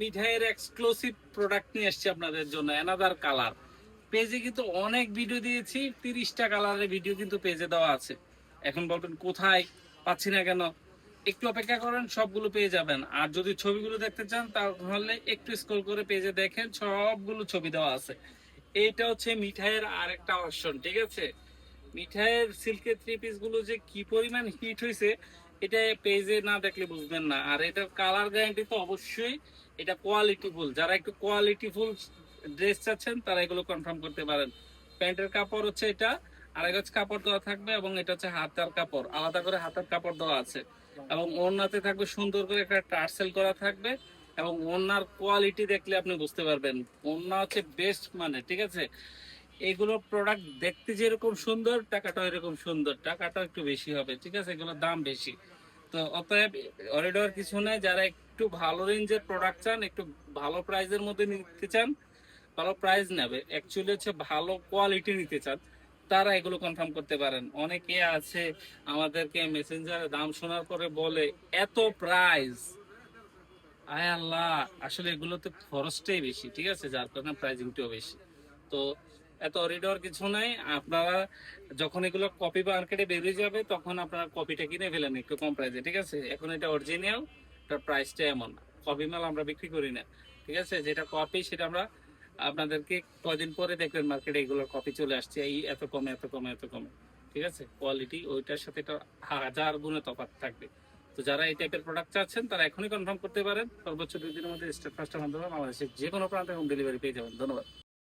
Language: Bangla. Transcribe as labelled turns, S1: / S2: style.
S1: মিঠাইয়ের এক্সক্লুসিভ প্রোডাক্ট নিয়ে এসেছি আপনাদের জন্য, অ্যানাদার কালার। পেজে কিন্তু অনেক ভিডিও দিয়েছি, 30টা কালারের ভিডিও কিন্তু পেজে দেওয়া আছে। এখন বলবেন কোথায় পাচ্ছি না কেন, একটু অপেক্ষা করেন, সবগুলো পেয়ে যাবেন। আর যদি ছবিগুলো দেখতে চান তাহলে একটু স্ক্রল করে পেজে দেখেন, সবগুলো ছবি দেওয়া আছে। এইটা হচ্ছে মিঠাইয়ের আরেকটা অপশন, ঠিক আছে? মিঠাইয়ের সিল্কের থ্রি পিস গুলো যে কি পরিমাণ হিট হয়েছে, এটা পেজে না দেখলে বুঝবেন না। আর এটার কালার গ্যারান্টি তো অবশ্যই, এটা কোয়ালিটি ফুল। যারা একটু কোয়ালিটি ফুল ড্রেস চাচ্ছেন তারা এগুলো কনফার্ম করতে পারেন। প্যান্টের কাপড় হচ্ছে এটা, আরেক হচ্ছে কাপড় দেওয়া থাকবে, এবং এটা হচ্ছে হাতার কাপড়, আলাদা করে হাতার কাপড় দেওয়া আছে। এবং ওড়নাতে থাকবে সুন্দর করে একটা টার্সেল করা থাকবে। এবং ওড়নার কোয়ালিটি দেখলে আপনি বুঝতে পারবেন, ওড়না হচ্ছে বেস্ট মানে, ঠিক আছে? এগুলো প্রোডাক্ট দেখতে যেরকম সুন্দর, টাকাটা এরকম সুন্দর, টাকাটা একটু বেশি হবে, ঠিক আছে? এগুলোর দাম বেশি। তো অতএব অরিডর কিছু নেই, যারা একটু ভালো রেঞ্জের প্রোডাক্ট চান, একটু ভালো প্রাইসের মধ্যে নিতে চান, ভালো প্রাইস নেবে অ্যাকচুয়ালি হচ্ছে ভালো কোয়ালিটি নিতে চান, তারা এগুলো কনফার্ম করতে পারেন। অনেকে আছে আমাদেরকে মেসেঞ্জারে দাম শোনার পরে বলে এত প্রাইস, আয় আল্লাহ, আসলে এগুলোতে খরচটাই বেশি, ঠিক আছে? যার কারণে প্রাইসিংটাও বেশি। তো এত অরিডর কিছু নাই। আপনারা যখন এগুলো কপি মার্কেটে বেরিয়ে যাবে তখন আপনারা কপিটা কিনে ফেলেন একটু কম প্রাইসে, ঠিক আছে? এখন এটা অরিজিনাল, এটার প্রাইসটা এমন। কপি মাল আমরা বিক্রি করি না, ঠিক আছে? যেটা কপি সেটা আমরা আপনাদেরকে কয়দিন পরে দেখবেন মার্কেটে এগুলোর কপি চলে আসছে, এই এত কমে এত কমে এত কমে, ঠিক আছে? কোয়ালিটি ওইটার সাথে এটা হাজার গুণে তফাৎ থাকবে। তো যারা এই টাইপের প্রোডাক্ট চাচ্ছেন তারা এখনই কনফার্ম করতে পারেন। সর্বোচ্চ 2 দিনের মধ্যে স্টেট ফাস্টের মাধ্যমে বাংলাদেশের যে কোনো প্রান্তে হোম ডেলিভারি পেয়ে যাবেন। ধন্যবাদ।